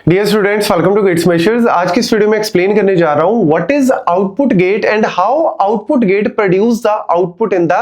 Dear students, welcome to Gate Smashers. आज की इस वीडियो में एक्सप्लेन करने जा रहा हूं what is output gate and how output gate produce the output in the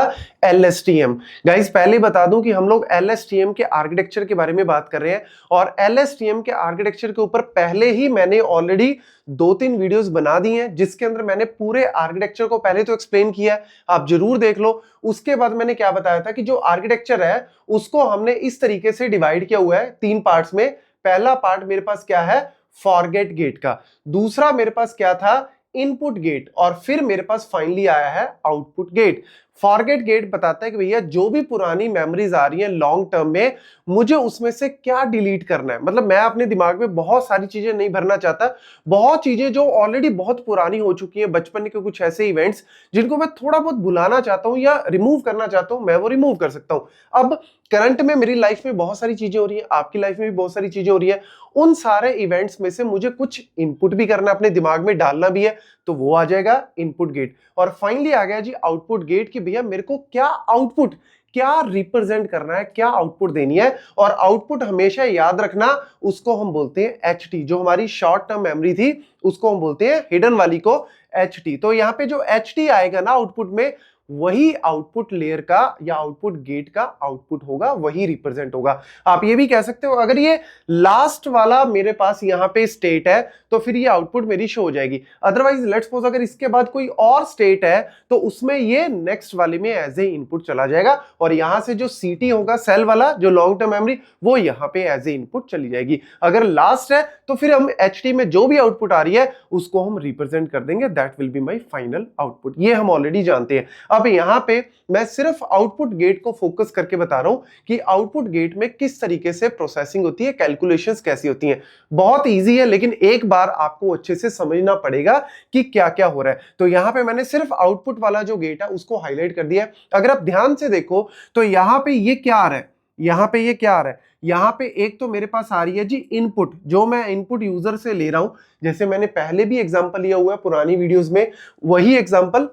LSTM। Guys, पहले बता दूं कि हम लोग LSTM के आर्किटेक्चर के बारे में बात कर रहे हैं और LSTM के आर्किटेक्चर के ऊपर पहले ही मैंने ऑलरेडी 2-3 वीडियोस बना दी हैं, जिसके अंदर मैंने पूरे आर्किटेक्चर को पहले तो एक्सप्लेन किया है, आप जरूर देख लो। उसके बाद मैंने क्या बताया था कि जो आर्किटेक्चर है उसको हमने इस तरीके से डिवाइड किया हुआ है 3 पार्ट्स में। पहला पार्ट मेरे पास क्या है, फॉरगेट गेट का। दूसरा मेरे पास क्या था, इनपुट गेट। और फिर मेरे पास फाइनली आया है आउटपुट गेट। फॉरगेट गेट बताता है कि भैया जो भी पुरानी मेमोरीज आ रही हैं लॉन्ग टर्म में, मुझे उसमें से क्या डिलीट करना है। मतलब मैं अपने दिमाग में बहुत सारी चीजें नहीं भरना चाहता, बहुत चीजें जो ऑलरेडी बहुत पुरानी हो चुकी हैं, बचपन के कुछ ऐसे इवेंट्स जिनको मैं थोड़ा बहुत भुलाना चाहता हूं या रिमूव करना चाहता हूं, मैं वो रिमूव कर सकता हूं। अब करंट में मेरी लाइफ में बहुत सारी चीजें हो रही हैं, आपकी लाइफ में भी बहुत सारी चीजें हो रही है। उन सारे इवेंट्स में से मुझे कुछ इनपुट भी करना है, अपने दिमाग में डालना भी है, तो वो आ जाएगा इनपुट गेट। और फाइनली आ गया जी आउटपुट गेट कि भैया मेरे को क्या आउटपुट, क्या रिप्रेजेंट करना है, क्या आउटपुट देनी है। और आउटपुट हमेशा याद रखना, उसको हम बोलते हैं HT। जो हमारी शॉर्ट टर्म मेमोरी थी उसको हम बोलते हैं हिडन वाली को HT। तो यहां पे जो HT आएगा ना आउटपुट में, वही आउटपुट लेयर का या आउटपुट गेट का आउटपुट होगा, वही रिप्रेजेंट होगा। आप ये भी कह सकते हो अगर ये लास्ट वाला मेरे पास यहां पे स्टेट है तो फिर ये आउटपुट मेरी शो हो जाएगी। अदरवाइज लेट्स सपोज अगर इसके बाद कोई और स्टेट है तो उसमें ये नेक्स्ट वाले में एज ए इनपुट चला जाएगा और यहां से जो CT होगा सेल वाला, जो लॉन्ग टर्म मेमोरी, वो यहां पे एज ए इनपुट चली जाएगी। अगर लास्ट है तो फिर हम HT में जो भी आउटपुट आ रही है उसको हम रिप्रेजेंट कर देंगे, that will be my final output. ये हम ऑलरेडी जानते हैं। अब यहां पे मैं सिर्फ आउटपुट गेट को फोकस करके बता रहा हूं कि आउटपुट गेट में किस तरीके से प्रोसेसिंग होती है, कैलकुलेशंस कैसी होती हैं। बहुत इजी है, लेकिन एक बार आपको अच्छे से समझना पड़ेगा कि क्या क्या हो रहा है। तो यहां पे मैंने सिर्फ आउटपुट वाला जो गेट है उसको हाईलाइट कर दिया है। अगर आप ध्यान से देखो तो यहां पे ये क्या आ रहा है, यहां पे ये क्या आ रहा है, यहां पे एक तो मेरे पास आ रही है जी इनपुट, जो मैं इनपुट यूजर से ले रहा हूं। जैसे मैंने पहले भी एग्जांपल लिया हुआ है पुरानी वीडियोस में, वही एग्जांपल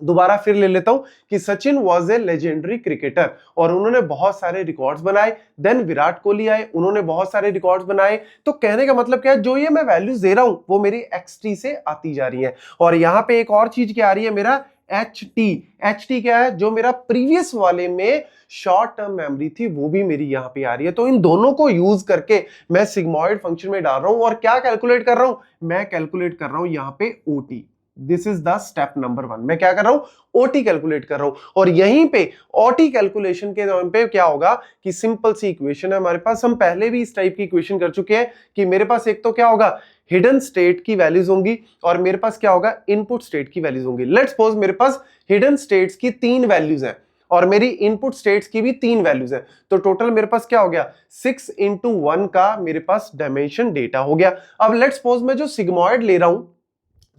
दोबारा फिर ले लेता हूं कि Sachin was a legendary cricketer और उन्होंने बहुत सारे रिकॉर्ड्स बनाए। देन विराट कोहली आए, उन्होंने बहुत सारे रिकॉर्ड्स बनाए। तो कहने का मतलब क्या है, जो ये मैं वैल्यूज दे रहा हूं वो मेरी XT से आती जा रही है। और यहां पे एक और चीज क्या आ रही है, मेरा HT। HT क्या है, जो मेरा प्रीवियस वाले में शॉर्ट टर्म मेमोरी थी वो भी मेरी यहां पे आ रही है। तो इन दोनों को यूज करके मैं सिग्मॉइड फंक्शन में डाल रहा हूं और क्या कैलकुलेट कर रहा हूं, मैं कैलकुलेट कर रहा हूं यहां पे OT। This is the step number 1। मैं क्या कर रहा हूं, OT कैलकुलेट कर रहा हूं। और यहीं पे OT कैलकुलेशन के दौरान पे क्या होगा कि सिंपल सी इक्वेशन है हमारे पास, हम पहले भी इस टाइप की इक्वेशन कर चुके हैं कि मेरे पास एक तो क्या होगा, हिडन स्टेट की वैल्यूज होंगी और मेरे पास क्या होगा, इनपुट स्टेट की वैल्यूज होंगी। लेट्स सपोज मेरे पास हिडन स्टेट्स की 3 वैल्यूज हैं और मेरी इनपुट स्टेट्स की भी 3 वैल्यूज हैं। तो टोटल मेरे पास क्या हो गया, 6 into 1 का मेरे पास डायमेंशन डेटा हो गया। अब लेट्स सपोज मैं जो सिग्मॉइड ले रहा हूं,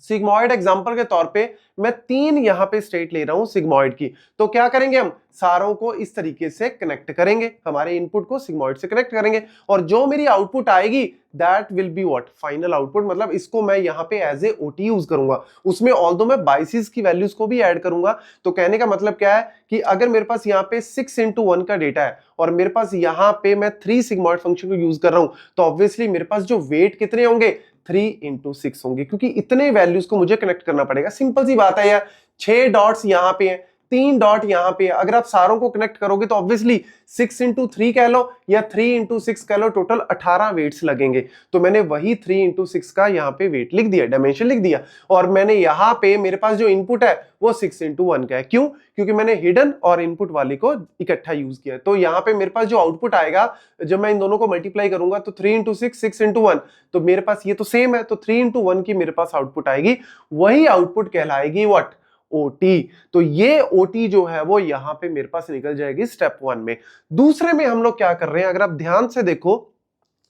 सिग्मॉइड एग्जांपल के तौर पे मैं 3 यहां पे स्टेट ले रहा हूं सिग्मॉइड की, तो क्या करेंगे, हम सारों को इस तरीके से कनेक्ट करेंगे, हमारे इनपुट को सिग्मॉइड से कनेक्ट करेंगे और जो मेरी आउटपुट आएगी that will be what, final output. मतलब इसको मैं यहां पे एज ए OT यूज करूंगा। उसमें ऑल्दो मैं बाइसिस की वैल्यूज को भी ऐड करूंगा। तो कहने का मतलब क्या है कि अगर मेरे पास यहाँ पे 6 into 1 का डेटा है और मेरे पास यहाँ पे मैं 3 सिग्मॉइड फंक्शन को यूज कर रहा हूं, तो ऑब्वियसली मेरे पास जो वेट कितने होंगे, 3 into 6 होंगे, क्योंकि इतने वैल्यूज को मुझे कनेक्ट करना पड़ेगा। सिंपल सी बात है यार, 6 डॉट्स यहां पे हैं, 3 डॉट यहां पे है, अगर आप सारों को कनेक्ट करोगे तो ऑब्वियसली 6 into 3 कह लो या 3 into 6 कह लो, टोटल 18 वेट्स लगेंगे। तो मैंने वही 3 into 6 का यहाँ पे वेट लिख दिया, डायमेंशन लिख दिया। और मैंने यहाँ पे मेरे पास जो इनपुट है वो 6 into 1 का है। क्यों, क्योंकि मैंने हिडन और इनपुट वाले को इकट्ठा यूज किया। तो यहाँ पे मेरे पास जो आउटपुट आएगा, जब मैं इन दोनों को मल्टीप्लाई करूंगा तो 3 into 6, 6 into 1, तो मेरे पास ये तो सेम है, तो 3 into 1 की मेरे पास आउटपुट आएगी, वही आउटपुट कहलाएगी व्हाट, OT। तो ये OT जो है वो यहां पे मेरे पास निकल जाएगी स्टेप 1 में। दूसरे में हम लोग क्या कर रहे हैं, अगर आप ध्यान से देखो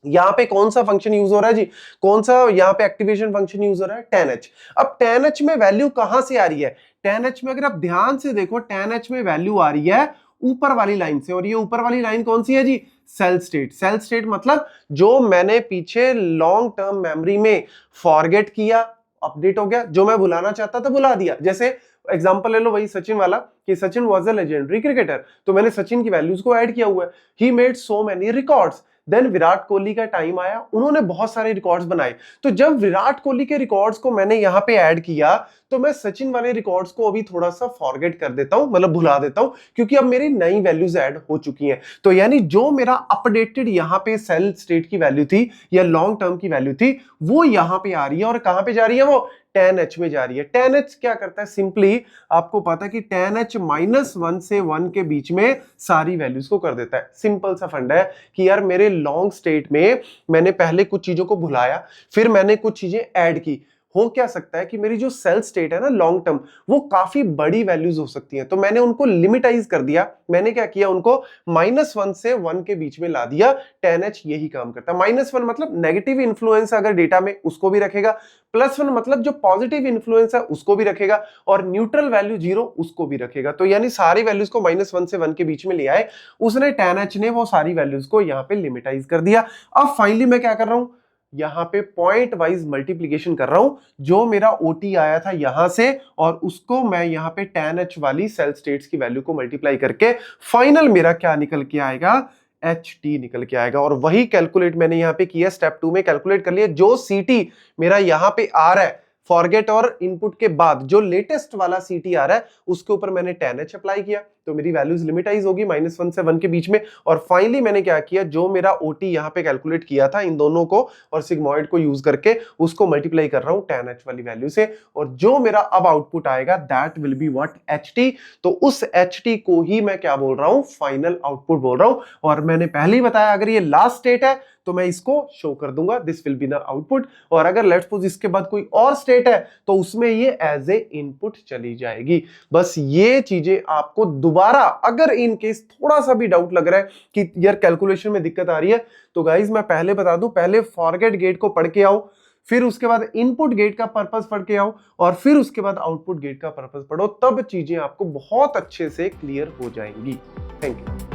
यहां पे कौन सा फंक्शन यूज हो रहा है जी, कौन सा यहां पे एक्टिवेशन फंक्शन यूज हो रहा है, 10H। अब 10H में वैल्यू कहां से आ रही है, 10H में अगर आप ध्यान से देखो 10H में वैल्यू आ रही है ऊपर वाली लाइन से। और ये ऊपर वाली लाइन कौन सी है जी, सेल स्टेट। सेल स्टेट मतलब जो मैंने पीछे लॉन्ग टर्म मेमोरी में फॉरगेट किया, अपडेट हो गया, जो मैं भुलाना चाहता था भुला दिया। जैसे एग्जांपल ले लो वही सचिन वाला कि Sachin was a legendary cricketer, तो मैंने सचिन की वैल्यूज को ऐड किया हुआ है। He made so many records, then Virat Kohli का टाइम आया, उन्होंने बहुत सारे रिकॉर्ड्स बनाए। तो जब विराट कोहली के रिकॉर्ड्स को मैंने यहां पे ऐड किया तो मैं सचिन वाले रिकॉर्ड्स को अभी थोड़ा सा फॉरगेट कर देता हूं, मतलब भुला देता हूं, क्योंकि अब मेरी नई वैल्यूज ऐड हो चुकी हैं। तो यानी जो मेरा अपडेटेड यहां पे सेल स्टेट की वैल्यू थी या लॉन्ग टर्म की वैल्यू थी वो यहां पे आ रही है। और कहां पे जा रही है? वो tan h में जा रही है। tan h क्या करता है? सिंपली आपको पता है कि tan h -1 से 1 के बीच में सारी वैल्यूज को कर देता है। सिंपल सा फंडा है कि यार मेरे लॉन्ग स्टेट में मैंने पहले कुछ चीजों को भुलाया, फिर मैंने कुछ चीजें ऐड की। हो क्या सकता है कि मेरी जो सेल स्टेट है ना लॉन्ग टर्म, वो काफी बड़ी वैल्यूज हो सकती हैं, तो मैंने उनको लिमिटाइज कर दिया। मैंने क्या किया? उनको -1 से 1 के बीच में ला दिया। tan h यही काम करता है। -1 मतलब नेगेटिव इन्फ्लुएंस अगर डेटा में, उसको भी रखेगा। +1 मतलब जो पॉजिटिव इन्फ्लुएंस है उसको भी रखेगा, और न्यूट्रल वैल्यू 0 उसको भी रखेगा। तो यानी सारी वैल्यूज को -1 से 1 के बीच में ले आए उसने, tan h ने वो सारी वैल्यूज को यहाँ पे लिमिटाइज कर दिया। अब फाइनली मैं क्या कर रहा हूं? यहां पे पॉइंट वाइज मल्टीप्लीकेशन कर रहा हूं, जो मेरा ओटी आया था यहां से, और उसको मैं यहां पे tan h वाली सेल स्टेट्स की वैल्यू को मल्टीप्लाई करके फाइनल मेरा क्या निकल के आएगा? HT निकल के आएगा। और वही कैलकुलेट मैंने यहां पे किया, स्टेप 2 में कैलकुलेट कर लिया। जो CT मेरा यहां पे आ रहा है फॉरगेट और इनपुट के बाद, जो लेटेस्ट वाला CT आ रहा है उसके ऊपर मैंने tan h अप्लाई किया, तो मेरी वैल्यूज लिमिटाइज होगी -1 से 1 के बीच में। और फाइनली मैंने क्या किया? जो मेरा OT यहां पे कैलकुलेट किया था इन दोनों को और सिग्मॉइड को यूज करके, उसको मल्टीप्लाई कर रहा हूं tan h वाली वैल्यू से, और जो मेरा अब आउटपुट आएगा that will be what? HT। तो उस HT को ही मैं क्या बोल रहा हूं? फाइनल आउटपुट बोल रहा हूं। और मैंने पहले ही बताया अगर ये लास्ट स्टेट है तो मैं इसको शो कर दूंगा, this will be the output. और अगर लेट्स सपोज इसके बाद कोई और स्टेट है तो उसमें ये एज ए इनपुट चली जाएगी। बस ये चीजें आपको दोबारा, अगर इन केस थोड़ा सा भी डाउट लग रहा है कि यार कैलकुलेशन में दिक्कत आ रही है, तो गाइज मैं पहले बता दूं, पहले फॉरगेट गेट को पढ़ के आओ, फिर उसके बाद इनपुट गेट का पर्पस पढ़ के आओ, और फिर उसके बाद आउटपुट गेट का पर्पस पढ़ो, तब चीजें आपको बहुत अच्छे से क्लियर हो जाएंगी। Thank you.